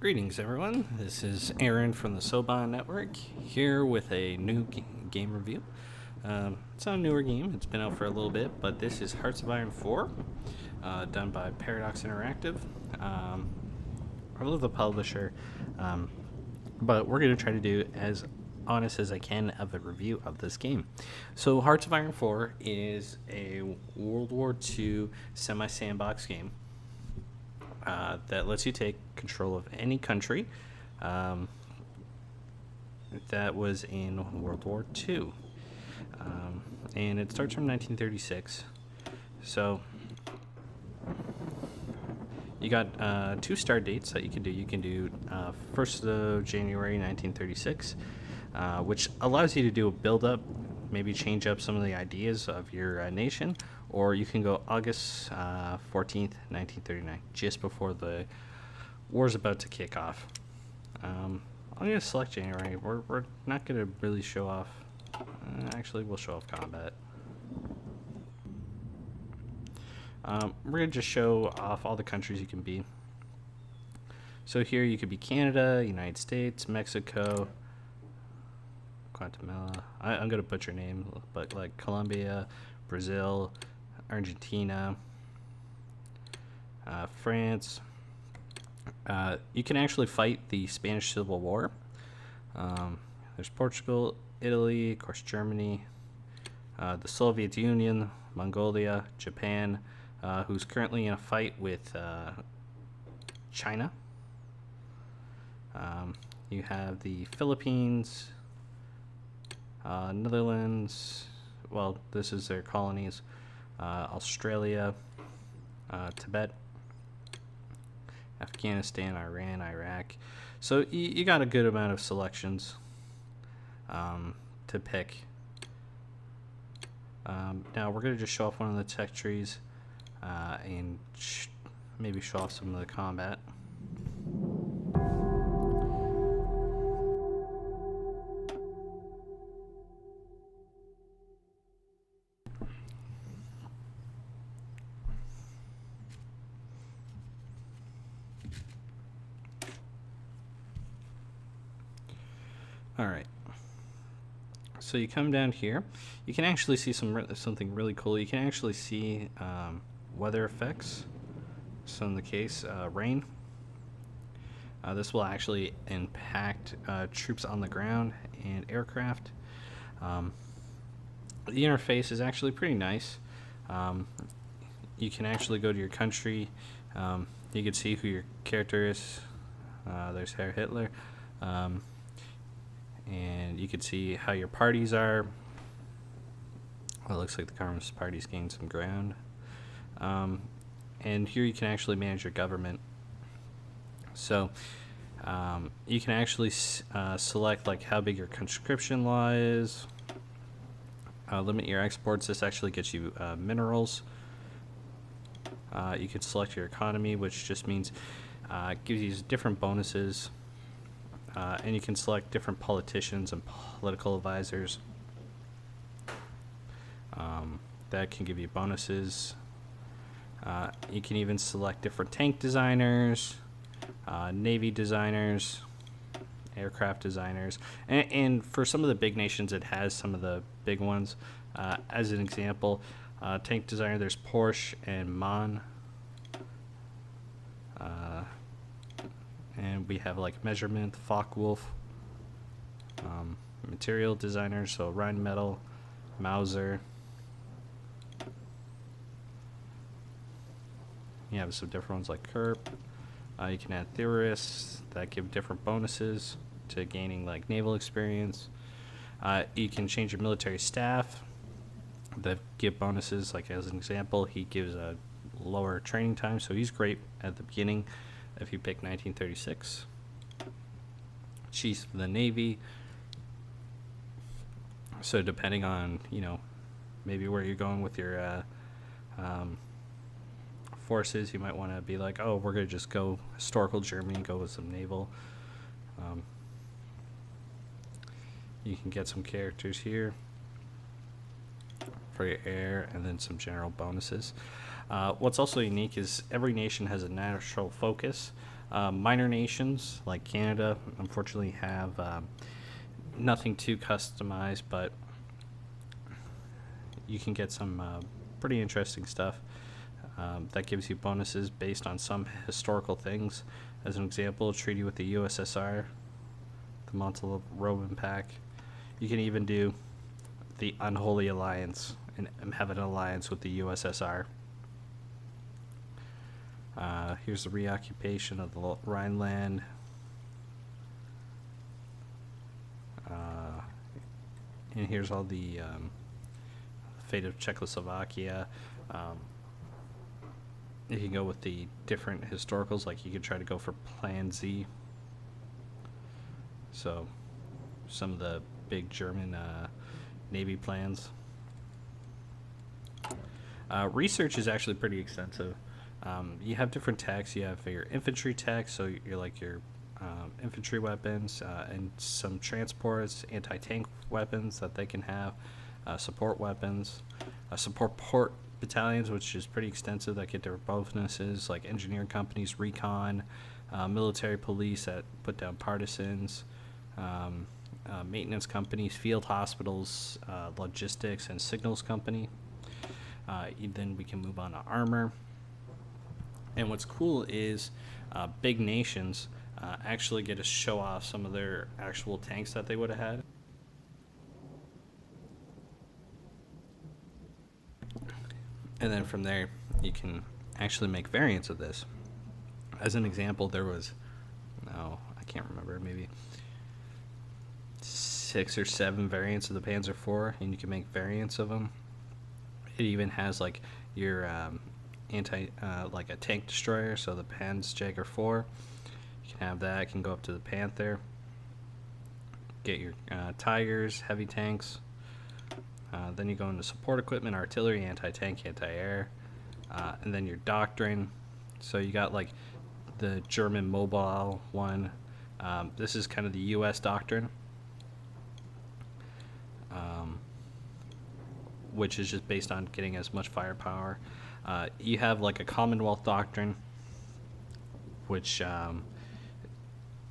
Greetings, everyone. This is Aaron from the Soban Network here with a new game review. It's not a newer game, it's been out for a little bit, but this is Hearts of Iron 4, done by Paradox Interactive. I love the publisher, but we're going to try to do as honest as I can of a review of this game. So, Hearts of Iron 4 is a World War II semi-sandbox game that lets you take control of any country that was in World War II. And it starts from 1936. So you got 2 start dates that you can do. You can do 1st of January 1936, which allows you to do a build-up, maybe change up some of the ideas of your nation, or you can go August 14th, 1939, just before the war's about to kick off. I'm going to select January. We're not going to really show off. Actually, we'll show off combat. We're going to just show off all the countries you can be. So here you could be Canada, United States, Mexico, Guatemala. I'm going to butcher name, but like Colombia, Brazil, Argentina, France. You can actually fight the Spanish Civil War. There's Portugal, Italy, of course Germany, the Soviet Union, Mongolia, Japan, who's currently in a fight with China. You have the Philippines, Netherlands, well, this is their colonies, Australia, Tibet, Afghanistan, Iran, Iraq. So you got a good amount of selections to pick. Now we're going to just show off one of the tech trees and maybe show off some of the combat. Alright, so you come down here, you can actually see something really cool. You can actually see weather effects. So in the case, rain. This will actually impact troops on the ground and aircraft. The interface is actually pretty nice. You can actually go to your country. You can see who your character is. There's Herr Hitler. And you can see how your parties are. Well, it looks like the Communist Party's gained some ground. And here you can actually manage your government. So you can actually select like how big your conscription law is. Limit your exports. This actually gets you minerals. You can select your economy, which just means gives you different bonuses. And you can select different politicians and political advisors that can give you bonuses. You can even select different tank designers, navy designers, aircraft designers, and for some of the big nations it has some of the big ones. As an example, tank designer, there's Porsche and MAN. And we have like measurement, Focke-Wulf, material designers, so Rheinmetall, Mauser. You have some different ones like Kerp. You can add theorists that give different bonuses to gaining like naval experience. You can change your military staff that give bonuses. Like as an example, he gives a lower training time, so he's great at the beginning. If you pick 1936, Chiefs of the Navy. So depending on, maybe where you're going with your forces, you might want to be like, oh, we're going to just go historical Germany, go with some naval. You can get some characters here for your air and then some general bonuses. What's also unique is every nation has a natural focus. Minor nations like Canada, unfortunately, have nothing too customized, but you can get some pretty interesting stuff that gives you bonuses based on some historical things. As an example, treaty with the USSR, the Montelobin Pact. You can even do the Unholy Alliance and have an alliance with the USSR. Here's the reoccupation of the Rhineland. And here's all the fate of Czechoslovakia. You can go with the different historicals, like you could try to go for Plan Z. So some of the big German Navy plans. Research is actually pretty extensive. You have different techs. You have your infantry tech, so you're like your infantry weapons, and some transports, anti-tank weapons that they can have, support weapons, support port battalions, which is pretty extensive, that get their bonuses, like engineering companies, recon, military police that put down partisans, maintenance companies, field hospitals, logistics, and signals company. Then we can move on to armor. And what's cool is big nations actually get to show off some of their actual tanks that they would have had. And then from there, you can actually make variants of this. As an example, there was, I can't remember, maybe 6 or 7 variants of the Panzer IV, and you can make variants of them. It even has like your like a tank destroyer, so the Panzerjäger 4. You can have that. It can go up to the Panther. Get your Tigers, heavy tanks. Then you go into support equipment, artillery, anti-tank, anti-air, and then your doctrine. So you got like the German mobile one. This is kind of the U.S. doctrine, which is just based on getting as much firepower. You have like a Commonwealth doctrine, which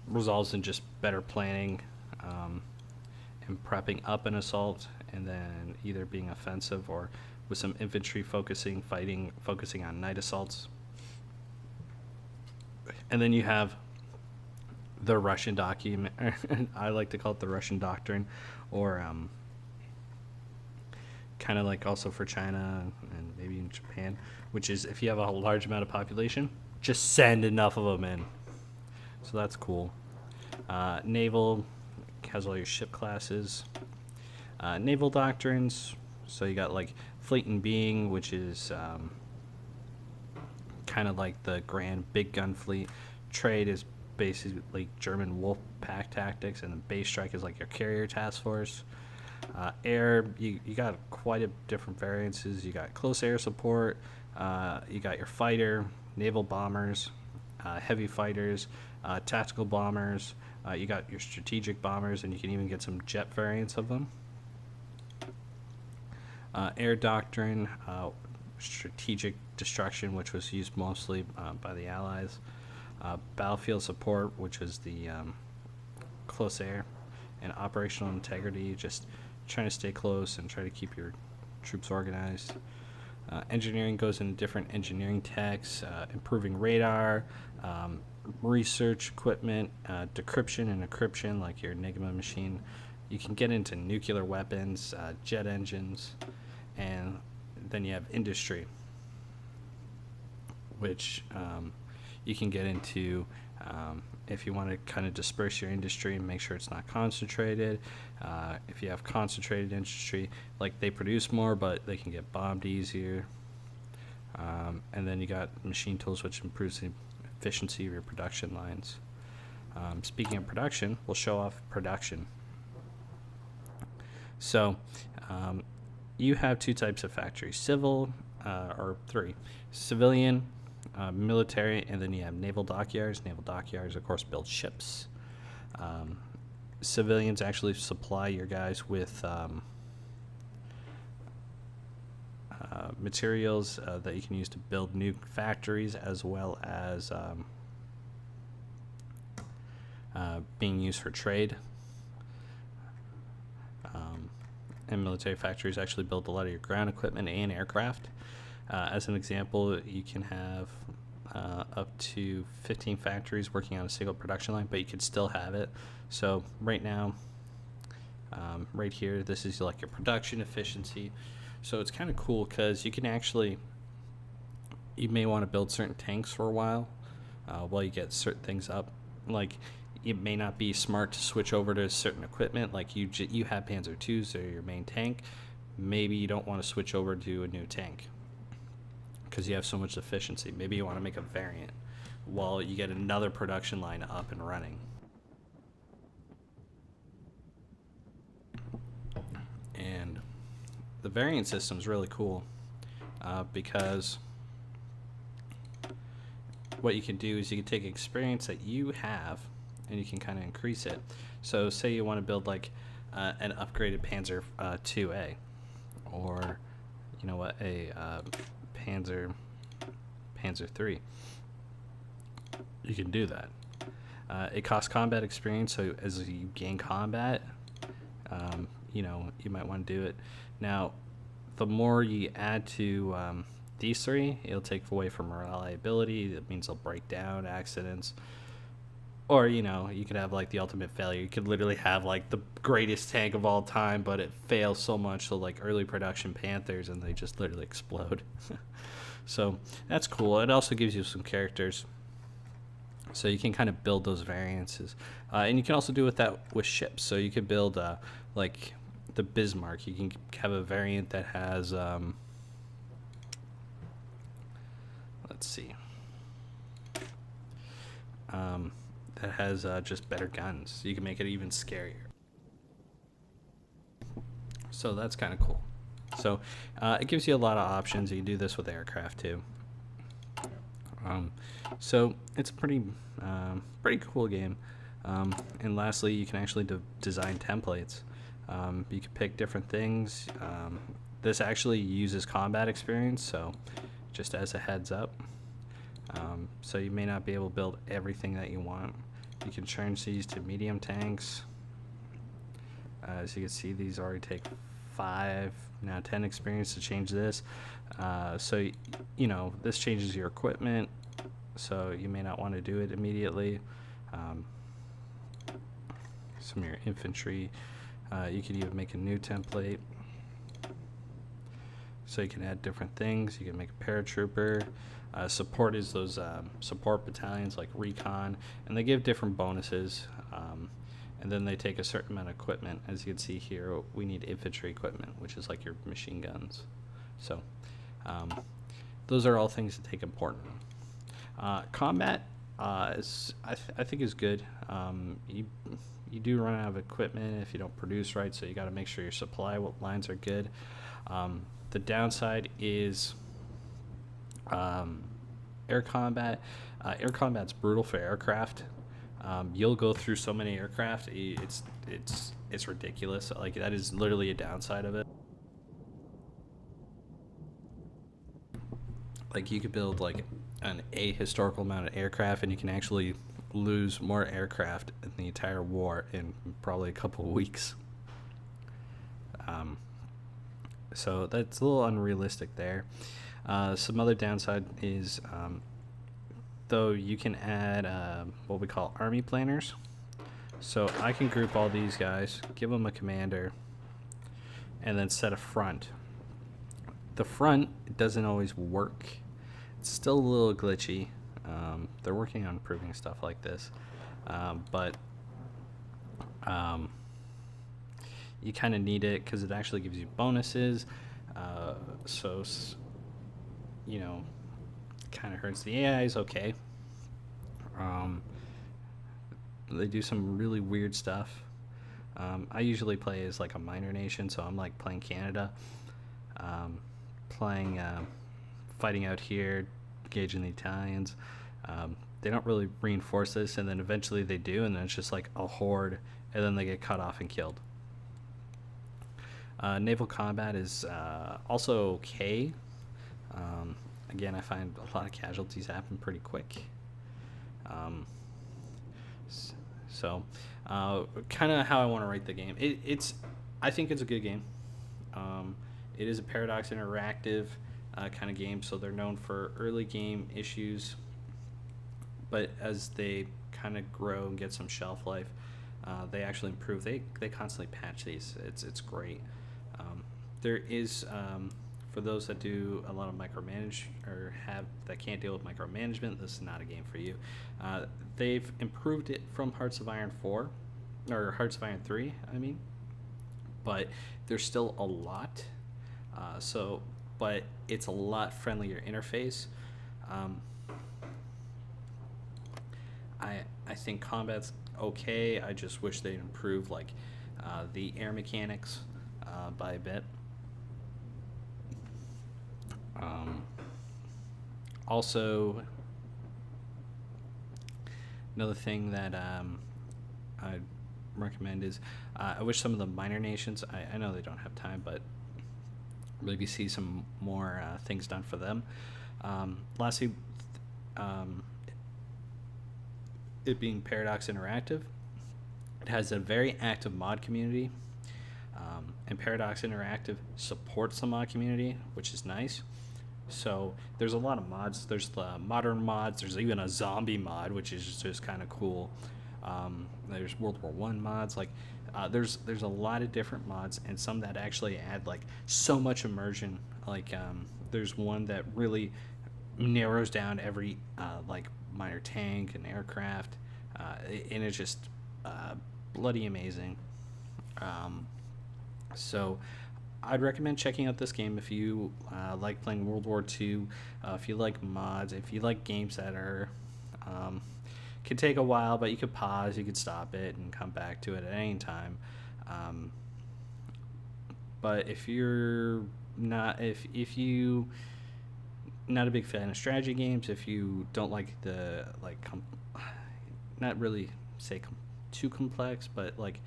results in just better planning and prepping up an assault, and then either being offensive or with some infantry focusing on night assaults. And then you have the Russian document. I like to call it the Russian doctrine, or kind of like also for China and maybe in Japan, which is if you have a large amount of population, just send enough of them in. So that's cool. Naval has all your ship classes. Naval doctrines, so you got like Fleet and Being, which is kind of like the grand big gun fleet. Trade is basically German wolf pack tactics, and the base strike is like your carrier task force. Air, you got quite a different variances. You got close air support, you got your fighter, naval bombers, heavy fighters, tactical bombers, you got your strategic bombers, and you can even get some jet variants of them. Air doctrine, strategic destruction, which was used mostly by the Allies. Battlefield support, which was the close air, and operational integrity, just trying to stay close and try to keep your troops organized. Engineering goes into different engineering techs, improving radar, research equipment, decryption and encryption, like your Enigma machine. You can get into nuclear weapons, jet engines, and then you have industry, which you can get into if you want to kind of disperse your industry and make sure it's not concentrated. If you have concentrated industry, like they produce more, but they can get bombed easier. And then you got machine tools, which improves the efficiency of your production lines. Speaking of production, we'll show off production. So you have 2 types of factories, civil, or 3, civilian, military, and then you have naval dockyards. Naval dockyards, of course, build ships. Civilians actually supply your guys with materials that you can use to build new factories, as well as being used for trade. And military factories actually build a lot of your ground equipment and aircraft. As an example, you can have up to 15 factories working on a single production line, but you could still have it. So right now, right here, this is like your production efficiency. So it's kind of cool because you can actually, you may want to build certain tanks for a while you get certain things up. Like, it may not be smart to switch over to certain equipment. Like you have Panzer IIs, they're your main tank. Maybe you don't want to switch over to a new tank because you have so much efficiency. Maybe you want to make a variant while you get another production line up and running. And the variant system is really cool because what you can do is you can take experience that you have and you can kind of increase it. So say you want to build like an upgraded Panzer 2A, or you know what, a Panzer 3. You can do that. It costs combat experience, so as you gain combat, you know, you might want to do it. Now, the more you add to these three, it'll take away from reliability. That means they'll break down, accidents. Or, you know, you could have like the ultimate failure. You could literally have like the greatest tank of all time, but it fails so much, so like early production Panthers, and they just literally explode. So that's cool. It also gives you some characters, so you can kind of build those variances. And you can also do that with ships. So you could build like the Bismarck. You can have a variant that has, let's see, that has just better guns. You can make it even scarier. So that's kind of cool. So it gives you a lot of options. You can do this with aircraft too. So it's a pretty cool game. And lastly, you can actually design templates. You can pick different things. This actually uses combat experience, so just as a heads up. So you may not be able to build everything that you want. You can change these to medium tanks. As you can see, these already take 5, now 10 experience to change this. So, you know, this changes your equipment, so you may not want to do it immediately. Some of your infantry, you can even make a new template. So you can add different things. You can make a paratrooper. Support is those support battalions like recon, and they give different bonuses. And then they take a certain amount of equipment. As you can see here, we need infantry equipment, which is like your machine guns. So those are all things that take important. Combat is, I think, is good. You do run out of equipment if you don't produce right, so you got to make sure your supply lines are good. The downside is air combat. Air combat's brutal for aircraft. You'll go through so many aircraft, it's ridiculous. Like, that is literally a downside of it. Like, you could build like an historical amount of aircraft, and you can actually lose more aircraft in the entire war in probably a couple of weeks. So that's a little unrealistic there. Some other downside is, though, you can add what we call army planners. So I can group all these guys, give them a commander, and then set a front. The front doesn't always work. It's still a little glitchy. They're working on improving stuff like this, but you kind of need it because it actually gives you bonuses. So, you know, kind of hurts the AI is okay. They do some really weird stuff. I usually play as like a minor nation, so I'm like playing Canada, fighting out here, engaging the Italians. They don't really reinforce this, and then eventually they do, and then it's just like a horde, and then they get cut off and killed. Naval combat is also okay. Again, I find a lot of casualties happen pretty quick. So, kind of how I want to rate the game. I think it's a good game. Um, it is a Paradox Interactive kind of game, so they're known for early game issues, but as they kind of grow and get some shelf life, they actually improve. They constantly patch these. It's great. There is for those that do a lot of micromanage or have that can't deal with micromanagement. This is not a game for you. They've improved it from Hearts of Iron 4 or Hearts of Iron 3. I mean, but there's still a lot. But it's a lot friendlier interface. Um, I think combat's okay. I just wish they'd improve like the air mechanics by a bit. Um, Also, another thing that I'd recommend is I wish some of the minor nations. I know they don't have time, but maybe see some more things done for them. Lastly, um, it being Paradox Interactive, it has a very active mod community, and Paradox Interactive supports the mod community, which is nice. So there's a lot of mods. There's the modern mods. There's even a zombie mod, which is just kind of cool. There's World War One mods. Like there's a lot of different mods, and some that actually add like so much immersion. Like there's one that really narrows down every like minor tank and aircraft, and it's just bloody amazing. So I'd recommend checking out this game if you like playing World War II, if you like mods, if you like games that are can take a while, but you could pause, you could stop it, and come back to it at any time. Um, but if you're not, if you not a big fan of strategy games, if you don't like the not really say too complex, but like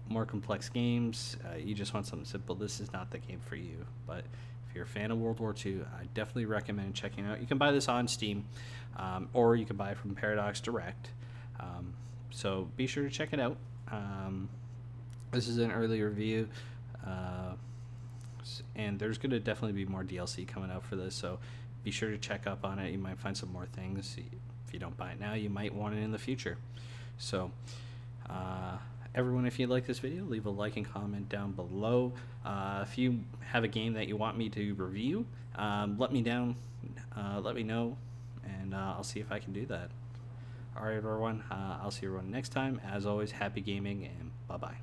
more complex games, you just want something simple, this is not the game for you. But if you're a fan of World War II, I definitely recommend checking it out. You can buy this on Steam, or you can buy it from Paradox Direct. So be sure to check it out. This is an early review, and there's going to definitely be more DLC coming out for this, so be sure to check up on it. You might find some more things. If you don't buy it now, you might want it in the future. So everyone, if you like this video, leave a like and comment down below. If you have a game that you want me to review, let me know, and I'll see if I can do that. Alright everyone, I'll see everyone next time. As always, happy gaming, and bye bye.